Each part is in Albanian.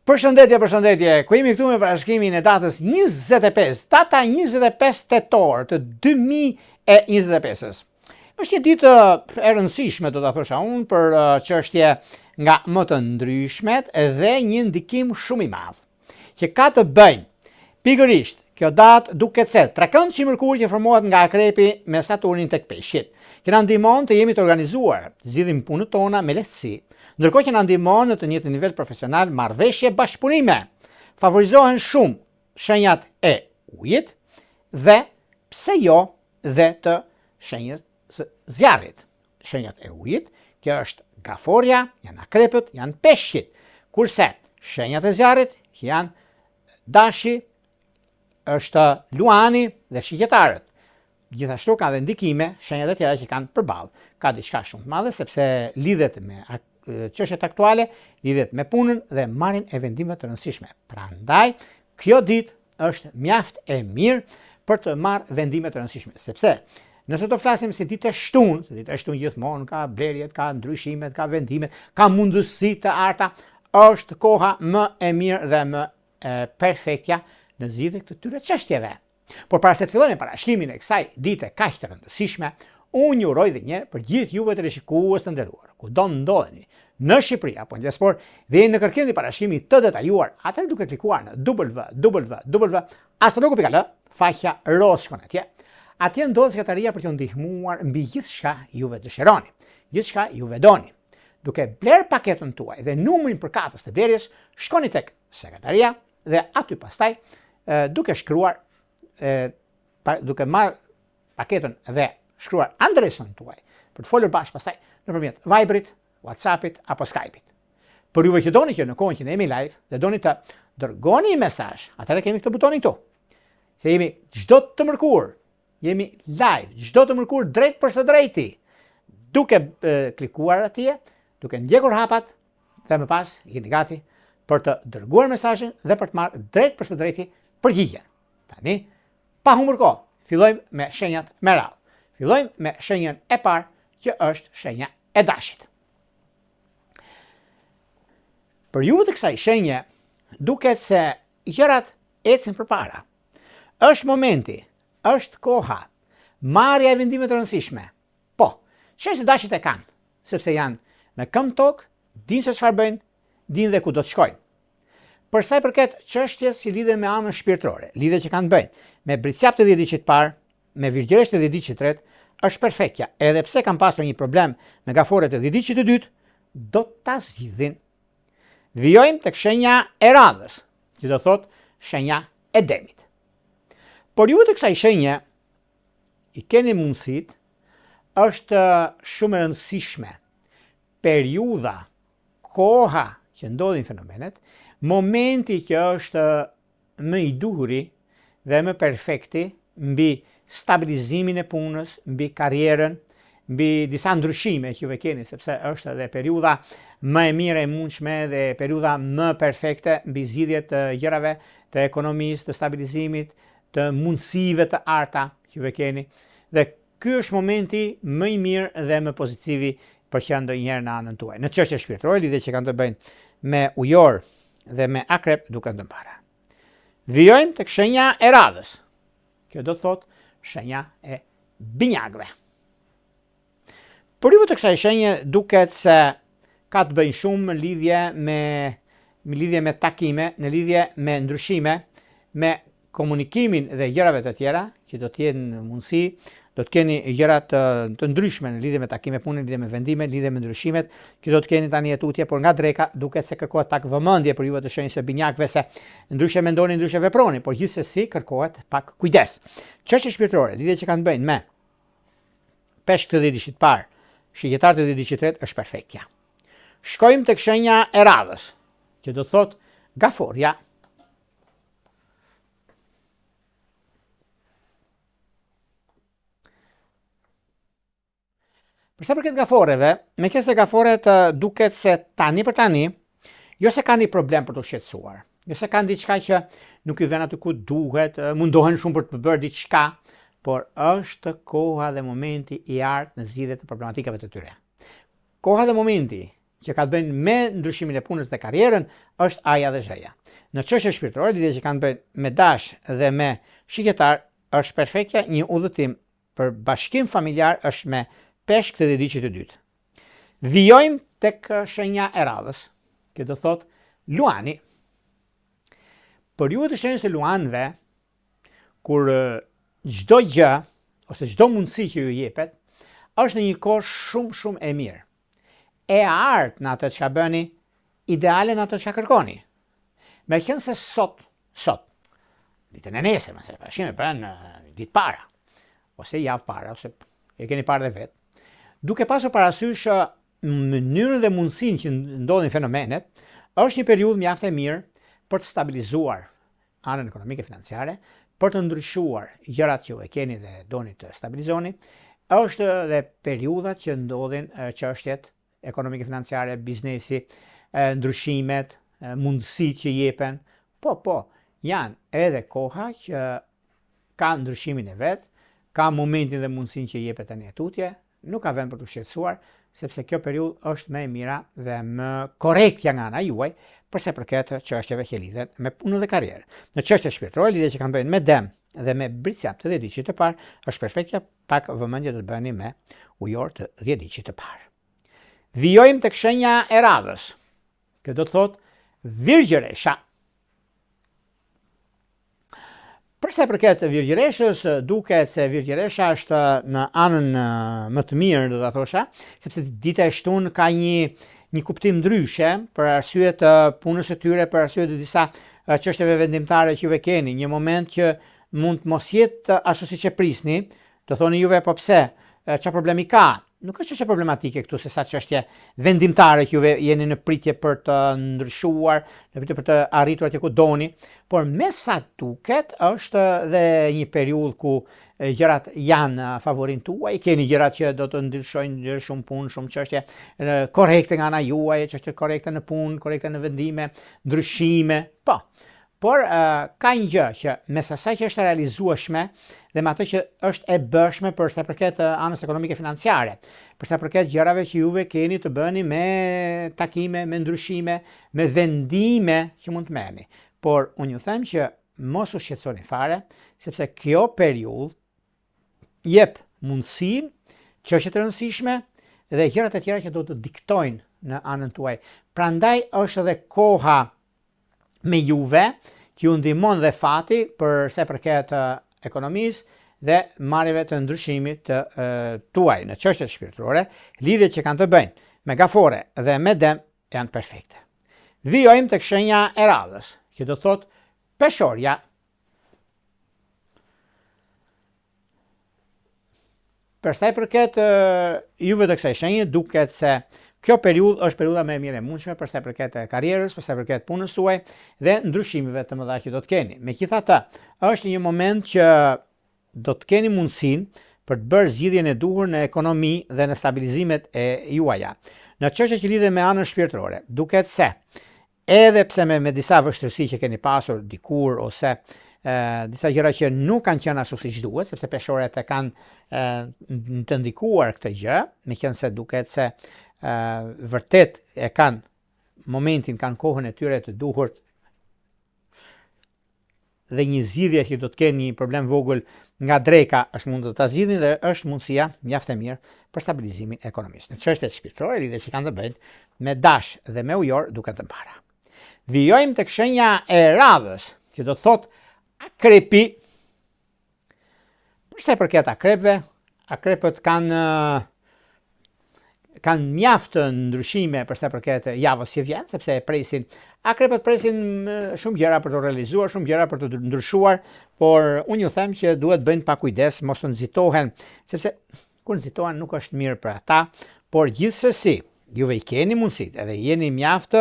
Përshëndetje, ku jemi këtu me parashkrimin e datës 25, data 25 tetor të 2025. Është një ditë e rëndësishme, do ta thosha unë, për çështje nga më të ndryshmet dhe një ndikim shumë i madh, që ka të bëjnë pikërisht kjo datë duket se trekënd që Mërkuri që formohet nga Akrepi me Saturnin tek Peshqit, që na ndihmon të jemi të organizuar, të zgjidhim punët tona me lehtësi. Ndërkohë që na ndihmon në të njëjtin nivel profesional, marrëveshje, bashkëpunime. Favorizohen shumë shenjat e ujit dhe pse jo dhe të shenjat së zjarrit. Shenjat e ujit, kjo është gaforja, janë akrepët, janë peshqit. Kurse shenjat e zjarrit janë dashi, është luani dhe shigjetarët. Gjithashtu ka dhe ndikime shenjat e tjera që kanë përballë. Ka diçka shumë të madhe sepse lidhet me çështjet aktuale, lidhet me punën dhe marrjen e vendimeve të rëndësishme. Prandaj, kjo ditë është mjaft e mirë për të marrë vendime të rëndësishme, sepse nëse do flasim si ditë e shtunë, se ditë e shtunë gjithmonë ka blerjet, ka ndryshimet, ka vendimet, ka mundësi të arta, është koha më e mirë dhe më perfektja në zgjidhje të këtyre çështjeve. Por para se të fillojmë parashkrimin e kësaj dite kaq të rëndësishme, unë ju uroj dhe një për gjithë juve të rishikues të nderuar, kudo ndodheni, në Shqipëri apo në diaspor, dhe në kërkimin e parashkrimit të detajuar, atëherë duke klikuar në www.astrologu.al, faqja roz shkon atje. Atje ndodhet sekretaria për t'ju ndihmuar mbi gjithçka juve dëshironi, gjithçka juve doni. Duke bler paketën tuaj dhe numrin përkatës të blerjes, shkoni tek sekretaria dhe aty pastaj duke shkruar duke marrë paketën dhe shkruar adresën tuaj për të folur bashkë pastaj nëpërmjet Viberit, WhatsAppit apo Skypit. Për juve që doni që në kohën që ne jemi live dhe doni të dërgoni një mesazh, atëherë kemi këtë butonin këtu. Se jemi çdo të mërkur, jemi live, çdo të mërkur drejt për së drejti, duke klikuar atje, duke ndjekur hapat dhe më pas jeni gati për të dërguar mesazhin dhe për të marrë drejt për së drejti përgjigjen. Tani, pa humbur kohë, fillojmë me shenjat me radhë. Fillojmë me shenjën e parë, që është shenja e dashit. Për ju të kësaj shenje, duket se gjërat ecin përpara. Është momenti, është koha, marrja e vendimeve të rëndësishme. Po, shenjat e dashit e kanë, sepse janë në këmbë tokë, dinë se çfarë bëjnë, dinë dhe ku do të shkojnë. Për sa i përket çështjes që lidhen me anën shpirtërore, lidhje që kanë të bëjnë me bricjap të 10 diçit parë, me virgjëresht të 10 diçit tretë, është perfektja. Edhe pse kam pasur një problem me gaforet e 10 diçit të dytë, do ta zgjidhin. Vijojmë tek shenja e radhës, që do thotë shenja e demit. Por ju të kësaj shenje i keni mundësit, është shumë e rëndësishme periudha, koha që ndodhin fenomenet, momenti që është më i duhuri dhe më perfekti mbi stabilizimin e punës, mbi karrierën, mbi disa ndryshime që juve keni, sepse është edhe periudha më e mirë e mundshme dhe periudha më perfekte mbi zgjidhje të gjërave, të ekonomisë, të stabilizimit, të mundësive të arta që juve keni. Dhe ky është momenti më i mirë dhe më pozitivi për që ndonjëherë në anën tuaj. Në çështje shpirtërore, lidhje që kanë të bëjnë me ujor dhe me akrep duke ndërë para. Vijojmë tek shenja e radhës. Kjo do të thotë shenja e binjakëve. Për ju të kësaj shenje duket se ka të bëjnë shumë lidhje me takime, në lidhje me ndryshime, me komunikimin dhe gjërave të tjera, që do të jenë mundësi, do të keni gjëra të ndryshme në lidhje me takime pune, lidhje me vendime, lidhje me ndryshimet, që do të keni tani tutje, por nga dreka duket se kërkohet pak vëmendje për juve të shenjës së binjakëve, se ndryshe mendoni, ndryshe veproni, por gjithsesi kërkohet pak kujdes. Çështje shpirtërore, lidhje që kanë bëjnë me peshk të 10 diçit parë, shigjetar të 10 diçit tretë, është perfektja. Shkojmë tek shenja e radhës, që do thotë gaforja. Për sa përket gaforeve, me që se gaforet duket se tani për tani, jo se kanë një problem për të shqetësuar, jo se kanë diçka që nuk i vjen aty ku duhet, mundohen shumë për të bërë diçka, por është koha dhe momenti i artë në zgjidhje të problematikave të tyre. Koha dhe momenti që ka të bëjnë me ndryshimin e punës dhe karrierën është aja dhe zheja. Në çështje shpirtërore, lidhje që kanë të bëjnë me dash dhe me shiketar është perfektja, një udhëtim për bashkim familjar është me peshk të dedicit të dytë. Vijojmë tek shenja e radhës, që do thot luani. Për ju të shenjës e luanëve, kur çdo gjë ose çdo mundësi që ju jepet, është në një kohë shumë e mirë. E artë në atë që ka bëni, ideale në atë që ka kërkoni. Me qenë se sot, ditën e nesër, mëse përshime bën ditë para, ose javë para, ose e keni parë dhe vetë, duke pasur parasysh mënyrën dhe mundësinë që ndodhin fenomenet, është një periudhë mjaft e mirë për të stabilizuar anën ekonomike financiare, për të ndryshuar gjërat që e keni dhe doni të stabilizoni, është dhe periudhat që ndodhin çështjet ekonomike financiare, biznesi, ndryshimet, mundësitë që jepen, janë edhe koha që ka ndryshimin e vet, ka momentin dhe mundësinë që jepet tani e tutje, nuk ka vend për të shqetësuar, sepse kjo periudhë është më e mira dhe më korrektja nga ana juaj, përse përket çështjeve që lidhen me punën dhe karrierën. Në çështje shpirtërore, lidhje që kanë bëjnë me dem dhe me bricjap të 10 diçit të parë, është perfektja, pak vëmendje të bëni me ujor të 10 diçit të parë. Vijojmë tek shenja e radhës. Kjo do të thotë virgjëresha. Përsa i përket virgjëreshës, duket se virgjëresha është në anën më të mirë, do ta thosha, sepse dita e shtunë ka një kuptim ndryshe për arsye të punës së tyre, për arsye të disa çështjeve vendimtare që juve keni, një moment që mund të mos jetë ashtu siç e prisni, do thoni juve po pse, çfarë problemi ka? Nuk është çështje problematike këtu, se sa çështje vendimtare që juve jeni në pritje për të ndryshuar, në pritje për të arritur atje ku doni, por me sa duket është dhe një periudhë ku gjërat janë favorin tuaj, keni gjërat që do të ndryshojnë shumë punë, shumë çështje korrekte nga ana juaj, çështje korrekte në punë, korrekte në vendime, ndryshime, por ka një gjë që mes asaj që është realizueshme dhe me atë që është e bëshme për sa përket anës ekonomike financiare, për sa përket gjërave që juve keni të bëni me takime, me ndryshime, me vendime që mund të merrni. Por unë ju them që mos u shqetësoni fare, sepse kjo periudhë jep mundësinë, çështje të rëndësishme dhe gjërat e tjera që do të diktojnë në anën tuaj. Prandaj është edhe koha me juve që ju ndihmon dhe fati për sa përket ekonomisë dhe marrjeve të ndryshimit të tuaj në çështjet shpirtërore, lidhjet që kanë të bëjnë me gafore dhe me dem janë perfekte. Vijojmë tek shenja e radhës, që do thotë peshorja. Për sa i përket juve të kësaj shenje, duket se kjo periudhë është periudha më e mirë e mundshme për sa i përket karrierës, për sa i përket punës suaj dhe ndryshimeve të mëdha që do të keni. Megjithatë, është një moment që do të keni mundësinë për të bërë zgjidhjen e duhur në ekonomi dhe në stabilizimet e juaja. Në çështje që lidhen me anën shpirtërore, duket se edhe pse me disa vështirësi që keni pasur dikur ose disa gjëra që nuk kanë qenë ashtu siç duhet, sepse peshorët e kanë të ndikuar këtë gjë, meqense duket se vërtet e kanë momentin, kanë kohën e tyre të duhur dhe një zgjidhje që do të kenë një problem vogël nga dreka është mund të ta zgjidhin dhe është mundësia mjaft e mirë për stabilizimin e ekonomisë. Në çështjet shpirtërore, lidhje që kanë të bëjnë me dash dhe me ujor duket të para. Vijojmë tek shenja e radhës, që do të thotë akrepi. Për sa i përket akrepëve, akrepët kanë mjaft ndryshime për sa i përket javës që vjen, sepse akrepët presin shumë gjëra për të realizuar, shumë gjëra për të ndryshuar, por unë ju them që duhet bëjnë pa kujdes, mos të nxitohen, sepse kur nxitohen nuk është mirë për ata, por gjithsesi, juve i keni mundësitë edhe jeni mjaft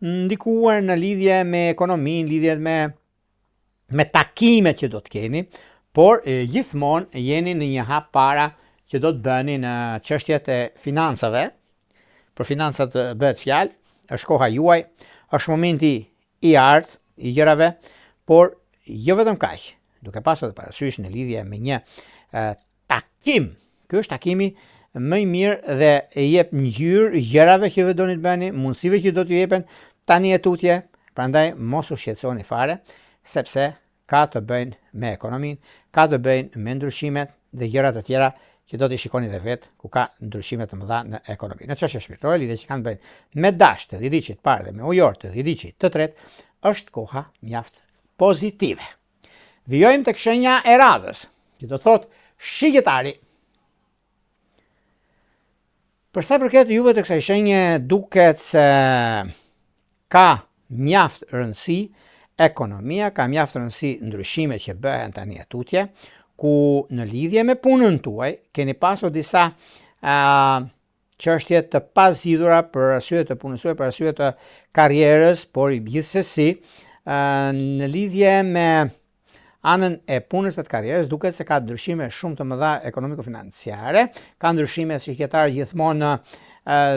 ndikuar në lidhje me ekonominë, lidhje me takimet që do të keni, por gjithmonë jeni në një hap para që do të bëni në çështjet e financave. Për financat bëhet fjalë, është koha juaj, është momenti i artë i gjërave, por jo vetëm kaq, duke pasur parasysh në lidhje me një takim. Ky është takimi më i mirë dhe e jep ngjyrë gjërave që do të bëni, mundësive që do t'ju jepen tani e tutje. Prandaj mos u shqetësoni fare, sepse ka të bëjnë me ekonominë, ka të bëjnë me ndryshimet dhe gjëra të tjera që do t'i shikoni dhe vetë ku ka ndryshime të mëdha në ekonomi. Në çështje shpirtërore, lidhje që kanë të bëjnë me dash të dhjediqit parë dhe me ujor të dhjediqit të tretë, është koha mjaft pozitive. Vijojmë tek shenja e radhës, që do thotë shigjetari. Për sa i përket juve të kësaj shenje, duket se ka mjaft rëndësi ekonomia, ka mjaft rëndësi ndryshimet që bëhen tani e tutje, ku në lidhje me punën tuaj keni pasur disa çështje të pazgjidhura për arsye të punës suaj, për arsye të karrierës, por gjithsesi në lidhje me anën e punës dhe të karrierës duket se ka ndryshime shumë të mëdha ekonomiko-financiare, ka ndryshime shqyrtarë gjithmonë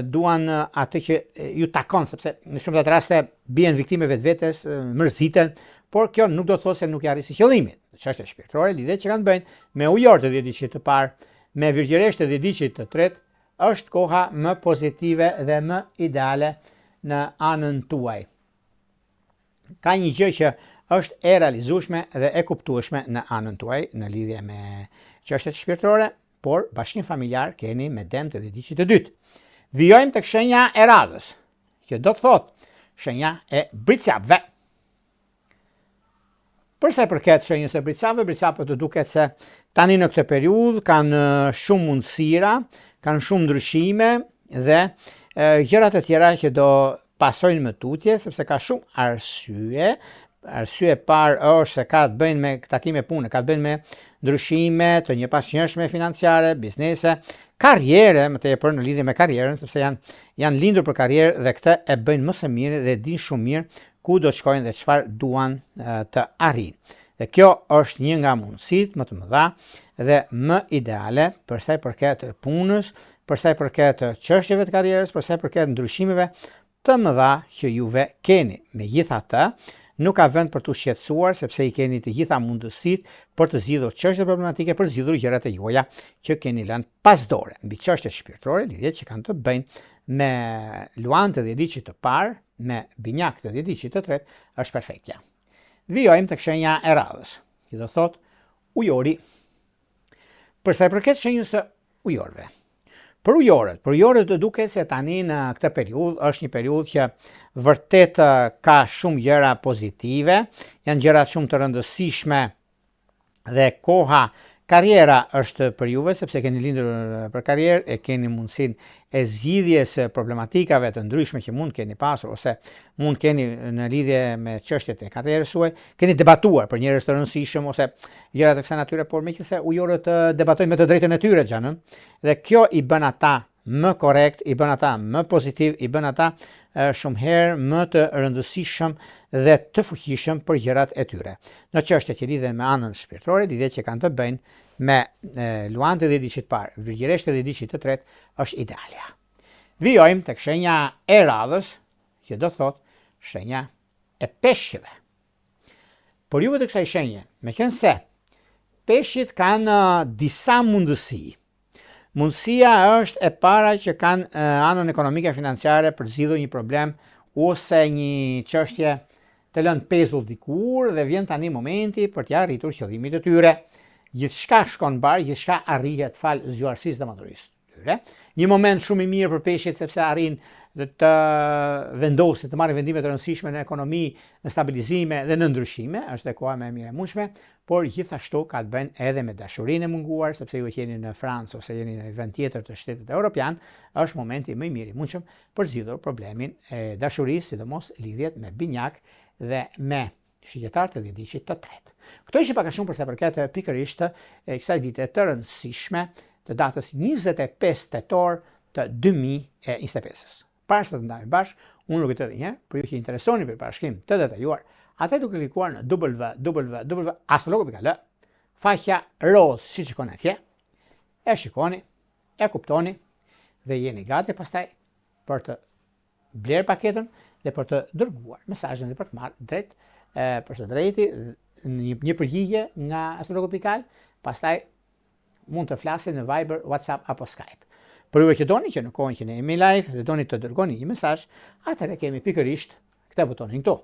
duan atë që ju takon, sepse në shumë të raste bien viktime vetvetes, mërziten, por kjo nuk do të thotë se nuk i arrisi qëllimin. Çështje shpirtërore, lidhjet që kanë të bëjnë me ujor të dhjediqit të parë, me virgjëresht të dhjediqit të tretë, është koha më pozitive dhe më ideale në anën tuaj. Ka një gjë që është e realizueshme dhe e kuptueshme në anën tuaj në lidhje me çështjet shpirtërore, por bashkim familjar keni me dëm të dhjediqit të dytë. Vijojmë tek shenja e radhës, që do të thotë shenja e bricapëve. Përsa i përket shenjës e bricapëve të duket se tani në këtë periudhë kanë shumë mundësira, kanë shumë ndryshime dhe gjërat e tjera që do pasojnë më tutje, sepse ka shumë arsye. Arsye parë është se ka të bëjnë me takime pune, ka të bëjnë me ndryshime të njëpasnjëshme financiare, biznese, karriere, më tepër në lidhje me karrierën, sepse janë lindur për karrierë dhe këtë e bëjnë më së miri dhe dinë shumë mirë ku do shkojnë dhe çfarë duan të arrijnë. Dhe kjo është një nga mundësitë më të mëdha dhe më ideale për sa i përket punës, për sa i përket çështjeve të karrierës, për sa i përket ndryshimeve të mëdha që juve keni. Megjithatë, nuk ka vend për të shqetësuar, sepse i keni të gjitha mundësitë për të zgjidhur çështje problematike, për zgjidhur gjërat e juaja që keni lënë pas dore. Mbi çështjet shpirtërore, lidhjet që kanë të bëjnë me luan të dhjediqit të parë, me binjak të dhjediqit të tretë, është perfektja. Vijojmë tek shenja e radhës, që do thotë ujori. Për sa i përket shenjës së ujorëve. Për ujorët duket se tani në këtë periudhë është një periudhë që vërtet ka shumë gjëra pozitive, janë gjëra shumë të rëndësishme dhe koha karriera është për juve, sepse keni lindur për karrierë, e keni mundësinë e zgjidhjes problematikave të ndryshme që mund keni pasur ose mund keni në lidhje me çështjet e karrierës suaj, keni debatuar për njerëz të rëndësishëm ose gjëra të kësaj natyre, por meqenëse ujorët debatojnë me të drejtën e tyre xhanën, dhe kjo i bën ata më korrekt, i bën ata më pozitiv, i bën ata shumë herë më të rëndësishëm dhe të fuqishëm për gjërat e tyre. Në çështjet që lidhen me anën shpirtërore, lidhjet që kanë të bëjnë me luan të dhjediqit parë, virgjëresht të dhjediqit të tretë, është idealja. Vijojmë tek shenja e radhës, që do thotë shenja e peshqve. Por juve të kësaj shenje, meqense peshqit kanë disa mundësi. Mundësia është e para që kanë anën ekonomike e financiare për zgjidhur një problem ose një çështje të lënë pezull dikur dhe vjen tani momenti për t'ia arritur qëllimit të tyre. Gjithçka shkon bar, gjithçka arrihet fal zgjuarësisë dhe maturisë të tyre. Një moment shumë i mirë për peshqit sepse arrin të vendosin, të marrin vendime të rëndësishme në ekonomi, në stabilizime dhe në ndryshime, është e koha më e mirë e mundshme, por gjithashtu ka të bëjnë edhe me dashurinë e munguar, sepse ju jeni në Francë ose jeni në një vend tjetër të shtetit evropian, është momenti më i mirë i mundshëm për zgjidhur problemin e dashurisë, sidomos lidhjet me binjak dhe me shigjetar të dhjediqit të tretë. Këto ishin pak a shumë për sa përket pikërisht kësaj dite të rëndësishme të datës 25 tetor të 2025. Para se të ndajmë bashkë, unë rrugët edhe një, për ju që interesoni për parashkrim të detajuar, atë duke klikuar në www.astrologo.al, faqja roz si shikoni atje, e shikoni, e kuptoni dhe jeni gati pastaj për të blerë paketën dhe për të dërguar mesazhin dhe për të marrë drejt për së drejti një përgjigje nga astrologo.al, pastaj mund të flasni në Viber, WhatsApp apo Skype. Për juve që doni që në kohën që ne jemi live dhe doni të dërgoni një mesazh, atëherë kemi pikërisht këtë butonin këtu.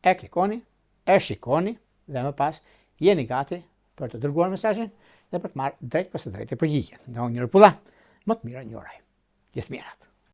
E klikoni, e shikoni dhe më pas jeni gati për të dërguar mesazhin dhe për të marrë drejt pas drejtë përgjigje. Nga unë Njëri Pulla, më të mirë njëraj. Gjithë mirat.